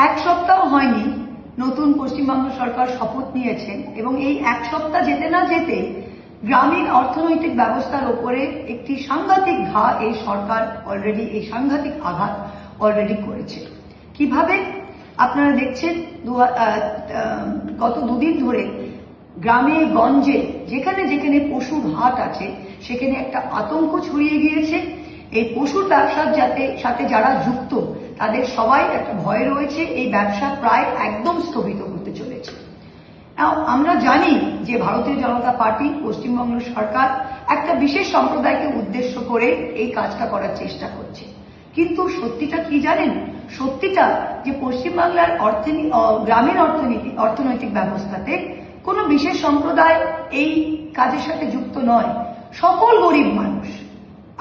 এক সপ্তাহ হয়নি নতুন পশ্চিমবঙ্গ সরকার শপথ নিয়েছে এবং এই এক সপ্তাহ যেতে না যেতে গ্রামীণ অর্থনৈতিক ব্যবস্থার ওপরে একটি সাংঘাতিক ঘা এই সরকার অলরেডি এই সাংঘাতিক আঘাত অলরেডি করেছে। কিভাবে আপনারা দেখছেন গত দুদিন ধরে গ্রামে গঞ্জে যেখানে যেখানে পশুর হাট আছে সেখানে একটা আতঙ্ক ছড়িয়ে গিয়েছে। এই পশুর ব্যবসার সাথে যারা যুক্ত তাদের সবাই একটা ভয় রয়েছে, এই ব্যবসা প্রায় একদম স্থগিত হতে চলেছে। আমরা জানি যে ভারতীয় জনতা পার্টি, পশ্চিমবঙ্গ সরকার একটা বিশেষ সম্প্রদায়কে উদ্দেশ্য করে এই কাজটা করার চেষ্টা করছে, কিন্তু সত্যিটা কি জানেন? সত্যিটা যে পশ্চিমবাংলার গ্রামীণ অর্থনৈতিক ব্যবস্থাতে কোনো বিশেষ সম্প্রদায় এই কাজের সাথে যুক্ত নয়। সকল গরিব মানুষ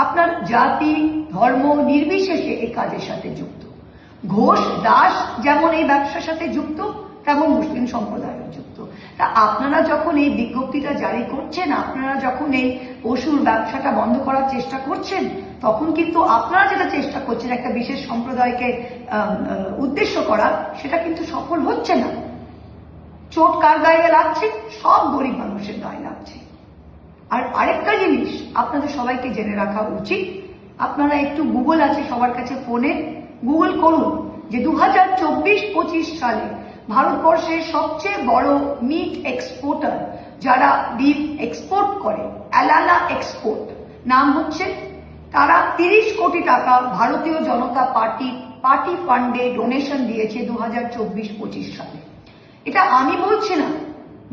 আপনার জাতি ধর্ম নির্বিশেষে এই কাজের সাথে যুক্ত। ঘোষ দাস যেমন এই ব্যবসার সাথে যুক্ত, তেমন মুসলিম সম্প্রদায়ও যুক্ত। তা আপনারা যখন এই বিজ্ঞপ্তিটা জারি করছেন, আপনারা যখন এই পশুর ব্যবসাটা বন্ধ করার চেষ্টা করছেন, তখন কিন্তু আপনারা যেটা চেষ্টা করছেন একটা বিশেষ সম্প্রদায়কে উদ্দেশ্য করা, সেটা কিন্তু সফল হচ্ছে না। চোট কার গায়ে লাগছে? সব গরিব মানুষের গায়ে লাগছে। আর আরেকটা জিনিস আপনাদের সবাইকে জেনে রাখা উচিত, আপনারা একটু গুগল আছে সবার কাছে ফোনে, গুগল করুন যে 2024-25 সালে ভারতবর্ষের সবচেয়ে বড় মিট এক্সপোর্টার যারা বিফ এক্সপোর্ট করে, অ্যালানা এক্সপোর্ট নাম হচ্ছে, তারা 30 কোটি টাকা ভারতীয় জনতা পার্টি ফান্ডে ডোনেশন দিয়েছে 2024-25 সালে। এটা আমি বলছি না।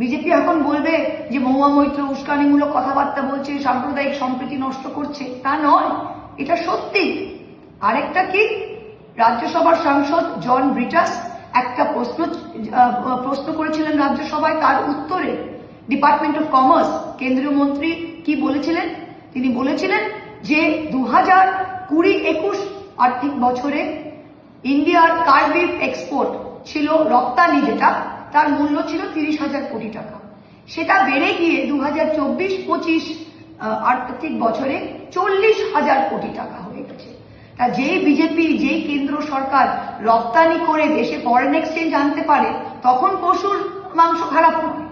বিজেপি এখন বলবে যে মহুয়া মৈত্র উস্কানিমূলক কথাবার্তা বলছে, সাম্প্রদায়িক সম্প্রীতি নষ্ট করছে, তা নয়, এটা সত্যি। আরেকটা কি, রাজ্যসভার সাংসদ জন ব্রিটাস একটা প্রশ্ন করেছিলেন রাজ্যসভায়, তার উত্তরে ডিপার্টমেন্ট অফ কমার্স কেন্দ্রীয় মন্ত্রী কি বলেছিলেন? তিনি বলেছিলেন যে 2020-21 আর্থিক বছরে ইন্ডিয়ার কারবিফ এক্সপোর্ট ছিল, রপ্তানি যেটা, তার মূল্য ছিল 30,000 কোটি টাকা। সেটা বেড়ে গিয়ে 2024-25 আর্থিক বছরে 40,000 কোটি টাকা হয়ে গেছে। তা যেই বিজেপি, যেই কেন্দ্র সরকার রপ্তানি করে দেশে ফরেন এক্সচেঞ্জ আনতে পারে, তখন পশুর মাংস খারাপ নয়।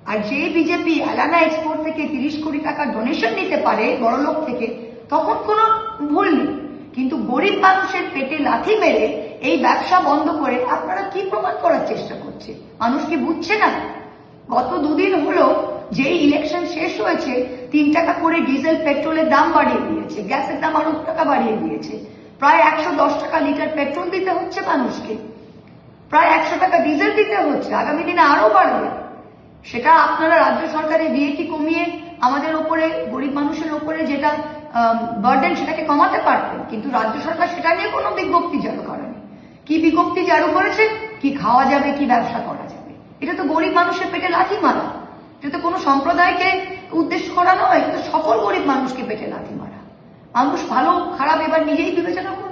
আর যেই বিজেপি অ্যালানা এক্সপোর্ট থেকে 30 কোটি টাকা ডোনেশন নিতে পারে বড়লোক থেকে, তখন কোনো ভুল নেই। কিন্তু গরিব মানুষের পেটে লাথি মেরে এই ব্যবসা বন্ধ করে আপনারা কি প্রমাণ করার চেষ্টা করছে? মানুষ কি বুঝছে না? গত দুদিন হলো যেই ইলেকশন শেষ হয়েছে, 3 টাকা করে ডিজেল পেট্রোলের দাম বাড়িয়ে দিয়েছে, গ্যাসের দাম আরো 2 টাকা বাড়িয়ে দিয়েছে, প্রায় 110 টাকা লিটার পেট্রোল দিতে হচ্ছে মানুষকে, প্রায় 100 টাকা ডিজেল দিতে হচ্ছে, আগামী দিনে আরো বাড়বে। সেটা আপনারা রাজ্য সরকারের ভিএটি কমিয়ে আমাদের উপরে, গরিব মানুষের উপরে যেটা বার্ডেন, সেটাকে কমাতে পারতেন, কিন্তু রাজ্য সরকার সেটা নিয়ে কোনো বিজ্ঞপ্তি জারি করেনি। কি বিজ্ঞপ্তি জারি করেছে? কি খাওয়া যাবে, কি ব্যবসা করা যাবে। এটা তো গরিব মানুষের পেটে লাথি মারা, এটা তো কোনো সম্প্রদায়কে উদ্দেশ্য করা নয়, এটা তো সকল গরিব মানুষকে পেটে লাথি মারা। মানুষ ভালো খারাপ এবার নিজেই বিবেচনা করুন।